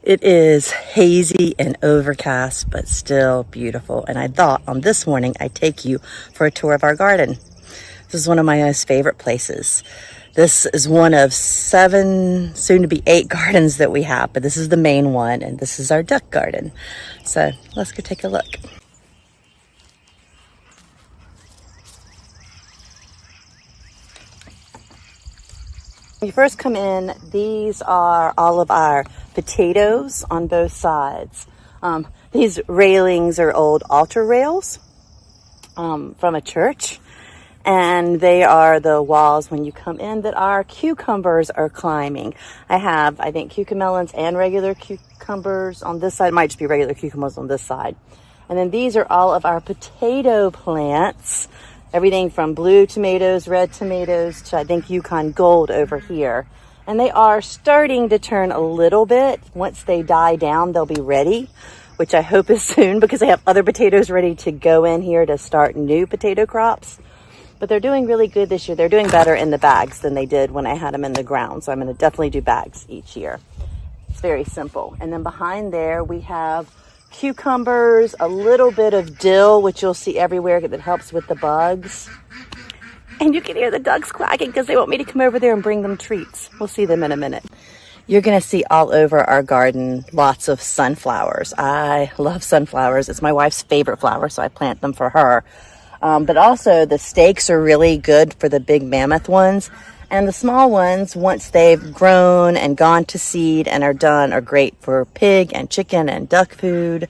It is hazy and overcast, but still beautiful. And I thought on this morning I'd take you for a tour of our garden. This is one of my most favorite places. This is one of 7, soon to be 8 gardens that we have, but this is the main one, and this is our duck garden. So let's go take a look. When you first come in, these are all of our potatoes on both sides. These railings are old altar rails from a church, and they are the walls when you come in that our cucumbers are climbing. I have, I think, cucamelons and regular cucumbers on this side. It might just be regular cucumbers on this side. And then these are all of our potato plants. Everything from blue tomatoes, red tomatoes, to I think Yukon Gold over here. And they are starting to turn a little bit. Once they die down, they'll be ready, which I hope is soon because I have other potatoes ready to go in here to start new potato crops. But they're doing really good this year. They're doing better in the bags than they did when I had them in the ground. So I'm going to definitely do bags each year. It's very simple. And then behind there, we have cucumbers, a little bit of dill, which you'll see everywhere that helps with the bugs. And you can hear the ducks quacking because they want me to come over there and bring them treats. We'll see them in a minute. You're going to see all over our garden lots of sunflowers. I love sunflowers. It's my wife's favorite flower, so I plant them for her. But also the stakes are really good for the big mammoth ones. And the small ones, once they've grown and gone to seed and are done, are great for pig and chicken and duck food.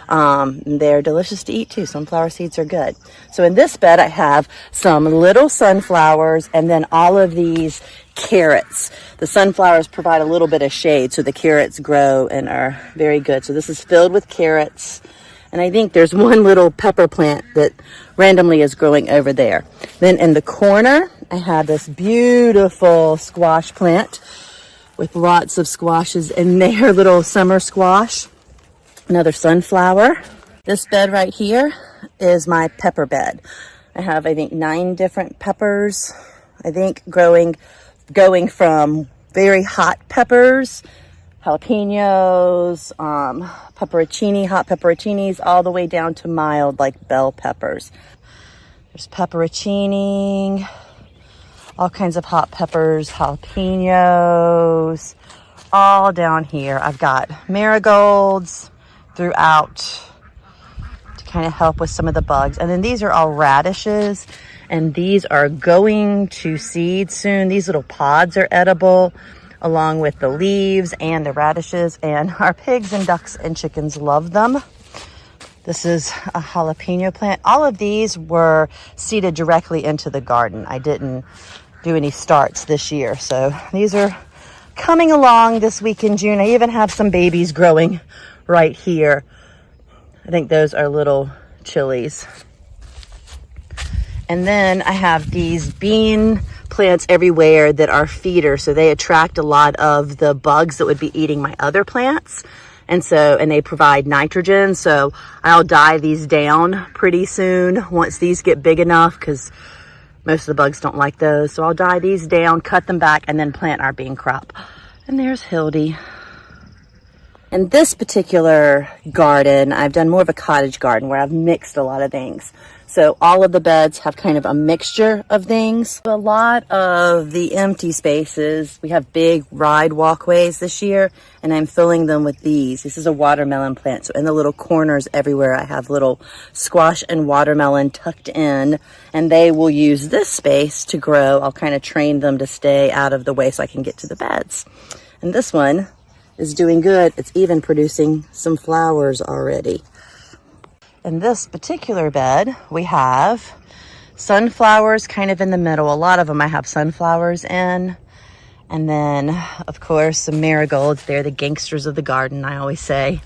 They're delicious to eat too. Sunflower seeds are good. So in this bed, I have some little sunflowers and then all of these carrots. The sunflowers provide a little bit of shade, so the carrots grow and are very good. So this is filled with carrots. And I think there's one little pepper plant that randomly is growing over there. Then in the corner, I have this beautiful squash plant with lots of squashes in there, little summer squash. Another sunflower. This bed right here is my pepper bed. I have, I think, 9 different peppers. I think going from very hot peppers, jalapenos, pepperoncini, hot pepperoncinis, all the way down to mild like bell peppers. There's pepperoncini, all kinds of hot peppers, jalapenos, all down here. I've got marigolds throughout to kind of help with some of the bugs. And then these are all radishes, and these are going to seed soon. These little pods are edible, along with the leaves and the radishes, and our pigs and ducks and chickens love them. This is a jalapeno plant. All of these were seeded directly into the garden. I didn't do any starts this year, so these are coming along this week in June. I even have some babies growing right here. I think those are little chilies. And then I have these bean plants everywhere that are feeders, so they attract a lot of the bugs that would be eating my other plants, and they provide nitrogen. So I'll dye these down pretty soon once these get big enough, because most of the bugs don't like those. So I'll dye these down, cut them back, and then plant our bean crop. And there's Hildy. In this particular garden, I've done more of a cottage garden where I've mixed a lot of things. So all of the beds have kind of a mixture of things. A lot of the empty spaces, we have big ride walkways this year, and I'm filling them with these. This is a watermelon plant. So in the little corners everywhere, I have little squash and watermelon tucked in, and they will use this space to grow. I'll kind of train them to stay out of the way so I can get to the beds. And this one is doing good. It's even producing some flowers already. In this particular bed, we have sunflowers kind of in the middle. A lot of them I have sunflowers in. And then, of course, some marigolds. They're the gangsters of the garden, I always say.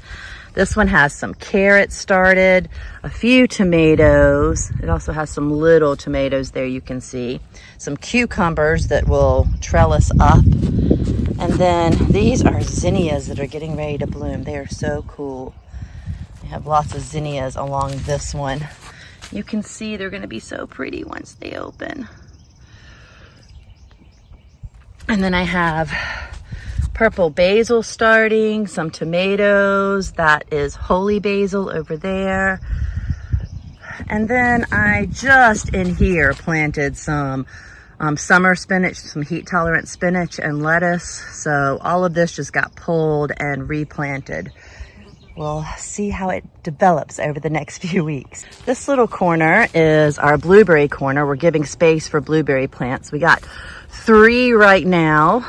This one has some carrots started, a few tomatoes. It also has some little tomatoes there you can see. Some cucumbers that will trellis up. And then these are zinnias that are getting ready to bloom. They are so cool. I have lots of zinnias along this one. You can see they're going to be so pretty once they open. And then I have purple basil starting, some tomatoes. That is holy basil over there. And then I just in here planted some summer spinach, some heat tolerant spinach and lettuce. So all of this just got pulled and replanted. We'll see how it develops over the next few weeks. This little corner is our blueberry corner. We're giving space for blueberry plants. We got 3 right now,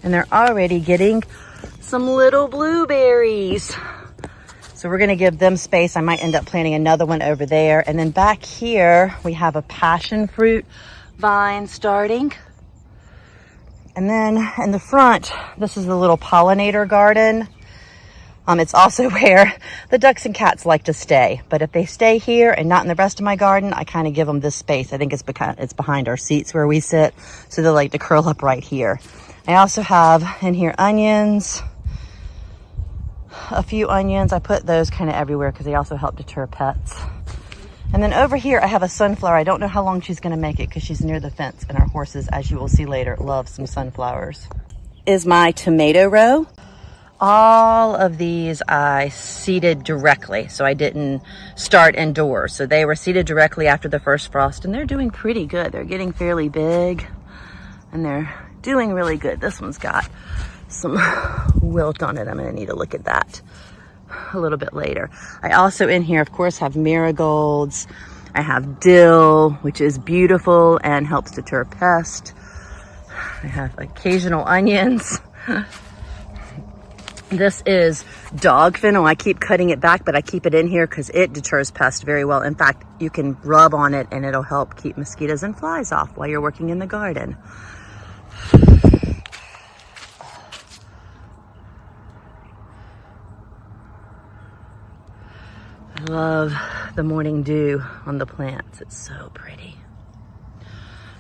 and they're already getting some little blueberries. So we're gonna give them space. I might end up planting another one over there. And then back here, we have a passion fruit vine starting. And then in the front, this is the little pollinator garden. It's also where the ducks and cats like to stay. But if they stay here and not in the rest of my garden, I kind of give them this space. I think it's behind our seats where we sit. So they like to curl up right here. I also have in here onions, a few onions. I put those kind of everywhere because they also help deter pets. And then over here, I have a sunflower. I don't know how long she's going to make it because she's near the fence, and our horses, as you will see later, love some sunflowers. Is my tomato row. All of these I seeded directly, so I didn't start indoors. So they were seeded directly after the first frost, and they're doing pretty good. They're getting fairly big, and they're doing really good. This one's got some wilt on it. I'm going to need to look at that a little bit later. I also in here, of course, have marigolds. I have dill, which is beautiful and helps deter pests. I have occasional onions. This is dog fennel. I keep cutting it back, but I keep it in here because it deters pests very well. In fact, you can rub on it and it'll help keep mosquitoes and flies off while you're working in the garden. I love the morning dew on the plants. It's so pretty.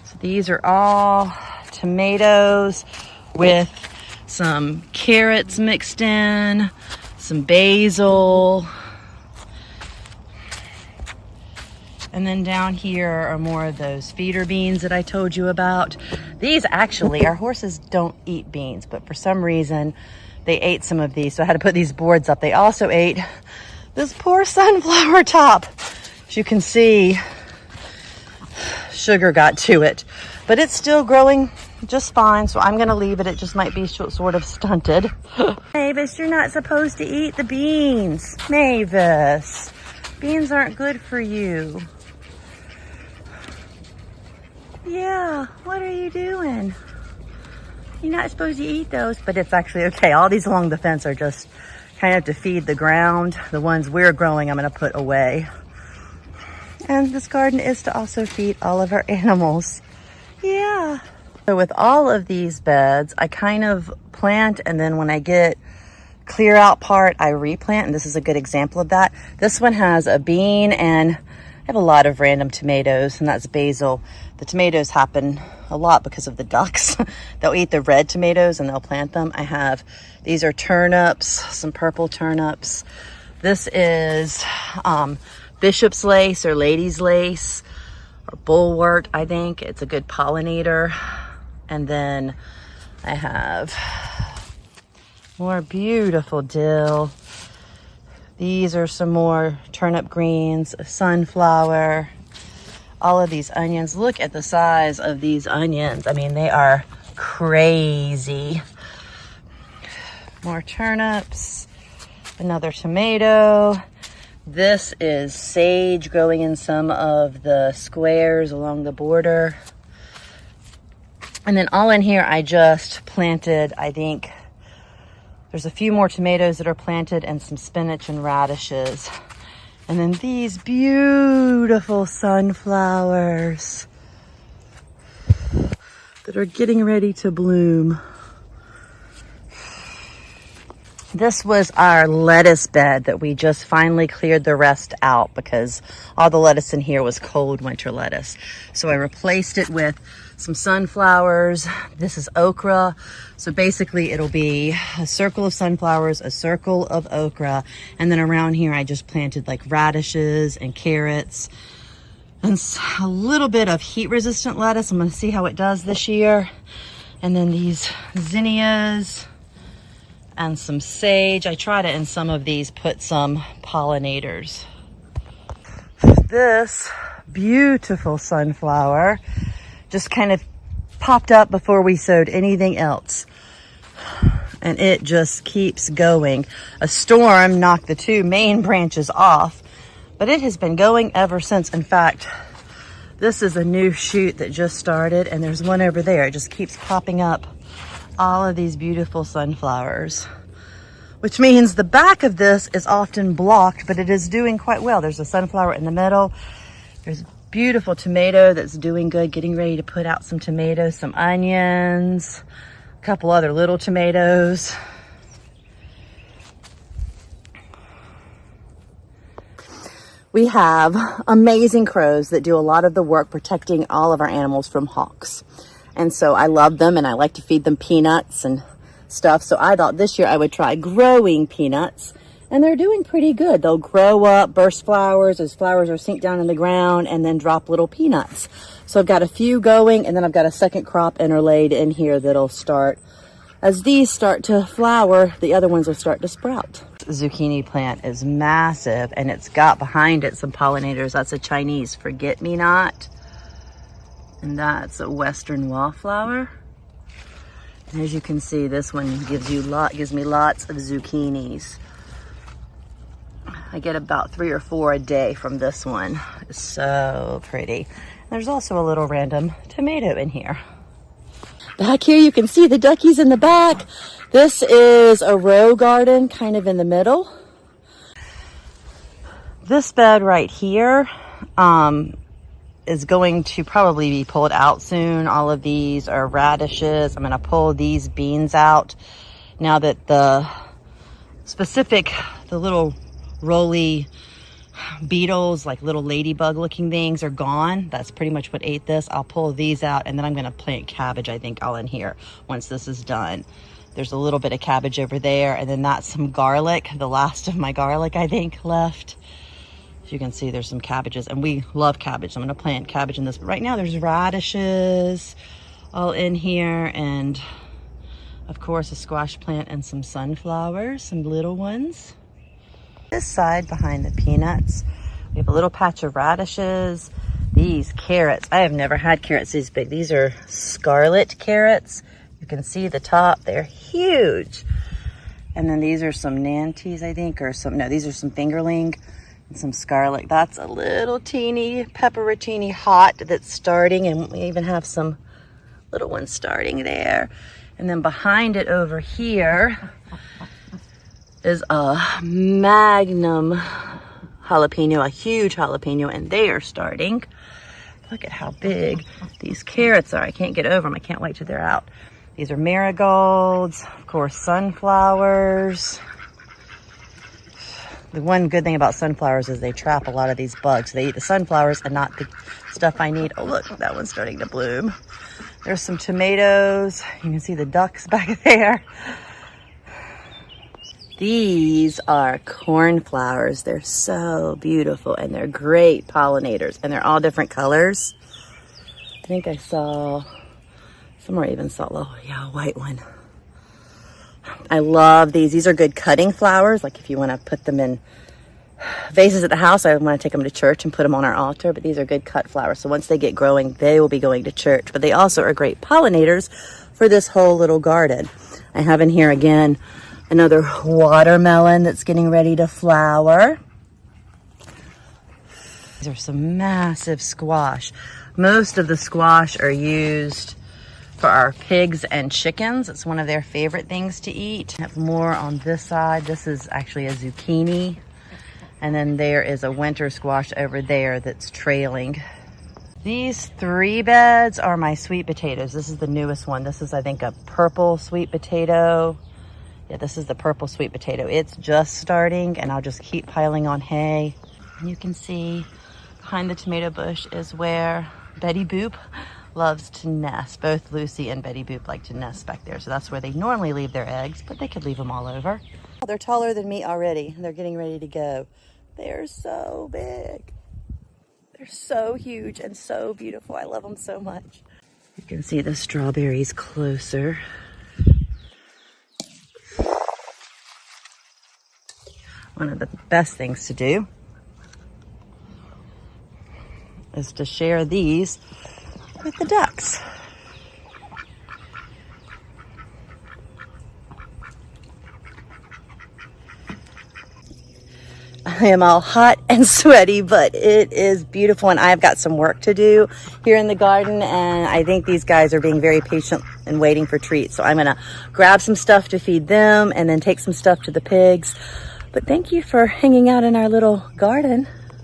So these are all tomatoes with some carrots mixed in, some basil. And then down here are more of those feeder beans that I told you about. These actually, our horses don't eat beans, but for some reason they ate some of these. So I had to put these boards up. They also ate this poor sunflower top. As you can see, sugar got to it, but it's still growing just fine. So I'm going to leave it. It just might be sort of stunted. Mavis, you're not supposed to eat the beans. Mavis, beans aren't good for you. Yeah, what are you doing? You're not supposed to eat those, but it's actually okay. All these along the fence are just kind of to feed the ground. The ones we're growing, I'm going to put away. And this garden is to also feed all of our animals. Yeah. So with all of these beds, I kind of plant, and then when I get clear out part, I replant. And this is a good example of that. This one has a bean, and I have a lot of random tomatoes, and that's basil. The tomatoes happen a lot because of the ducks. They'll eat the red tomatoes and they'll plant them. These are turnips, some purple turnips. This is bishop's lace or lady's lace or bullwort, I think. It's a good pollinator. And then I have more beautiful dill. These are some more turnip greens, a sunflower, all of these onions. Look at the size of these onions. I mean, they are crazy. More turnips, another tomato. This is sage growing in some of the squares along the border. And then all in here, I just planted, I think, there's a few more tomatoes that are planted and some spinach and radishes. And then these beautiful sunflowers that are getting ready to bloom. This was our lettuce bed that we just finally cleared the rest out because all the lettuce in here was cold winter lettuce. So I replaced it with some sunflowers. This is okra. So basically it'll be a circle of sunflowers, a circle of okra. And then around here, I just planted like radishes and carrots and a little bit of heat resistant lettuce. I'm going to see how it does this year. And then these zinnias. and some sage. I try to, in some of these, put some pollinators. This beautiful sunflower just kind of popped up before we sowed anything else. And it just keeps going. A storm knocked the two main branches off, but it has been going ever since. In fact, this is a new shoot that just started, and there's one over there. It just keeps popping up all of these beautiful sunflowers, which means the back of this is often blocked, but it is doing quite well. There's a sunflower in the middle. There's a beautiful tomato that's doing good, getting ready to put out some tomatoes, some onions, a couple other little tomatoes. We have amazing crows that do a lot of the work protecting all of our animals from hawks. And so I love them, and I like to feed them peanuts and stuff. So I thought this year I would try growing peanuts, and they're doing pretty good. They'll grow up, burst flowers. Those flowers are sink down in the ground and then drop little peanuts. So I've got a few going, and then I've got a second crop interlaid in here that'll start. As these start to flower, the other ones will start to sprout. The zucchini plant is massive, and it's got behind it some pollinators. That's a Chinese forget-me-not, and that's a Western wallflower. And as you can see, this one gives me lots of zucchinis. I get about 3 or 4 a day from this one. It's so pretty. There's also a little random tomato in here. Back here, you can see the duckies in the back. This is a row garden, kind of in the middle. This bed right here is going to probably be pulled out soon. All of these are radishes. I'm going to pull these beans out now that the little roly beetles, like little ladybug looking things, are gone. That's pretty much what ate this. I'll pull these out, and then I'm going to plant cabbage, I think, all in here once this is done. There's a little bit of cabbage over there, and then that's some garlic, the last of my garlic, I think, left. As you can see, there's some cabbages, and we love cabbage. I'm going to plant cabbage in this, but right now there's radishes all in here, and of course a squash plant and some sunflowers, some little ones. This side behind the peanuts, we have a little patch of radishes. These carrots, I have never had carrots this big. These are scarlet carrots. You can see the top, they're huge. And then these are some nanties, I think, these are some fingerling and some scarlet. That's a little teeny pepperoncini hot that's starting, and we even have some little ones starting there. And then behind it over here is a magnum jalapeno, a huge jalapeno, and they are starting. Look at how big these carrots are. I can't get over them. I can't wait till they're out. These are marigolds, of course, sunflowers. The one good thing about sunflowers is they trap a lot of these bugs. They eat the sunflowers and not the stuff I need. Oh, look, that one's starting to bloom. There's some tomatoes. You can see the ducks back there. These are cornflowers. They're so beautiful, and they're great pollinators, and they're all different colors. I think I saw, somewhere I even saw, a white one. I love these. These are good cutting flowers. Like if you want to put them in vases at the house, I want to take them to church and put them on our altar, but these are good cut flowers. So once they get growing, they will be going to church, but they also are great pollinators for this whole little garden. I have in here again another watermelon that's getting ready to flower. These are some massive squash. Most of the squash are used for our pigs and chickens. It's one of their favorite things to eat. I have more on this side. This is actually a zucchini. And then there is a winter squash over there that's trailing. These 3 beds are my sweet potatoes. This is the newest one. This is, I think, a purple sweet potato. Yeah, this is the purple sweet potato. It's just starting, and I'll just keep piling on hay. And you can see behind the tomato bush is where Betty Boop loves to nest. Both Lucy and Betty Boop like to nest back there. So that's where they normally leave their eggs, but they could leave them all over. They're taller than me already, and they're getting ready to go. They're so big. They're so huge and so beautiful. I love them so much. You can see the strawberries closer. one of the best things to do is to share these with the ducks. I am all hot and sweaty, but it is beautiful, and I've got some work to do here in the garden, and I think these guys are being very patient and waiting for treats. So I'm gonna grab some stuff to feed them and then take some stuff to the pigs. But thank you for hanging out in our little garden.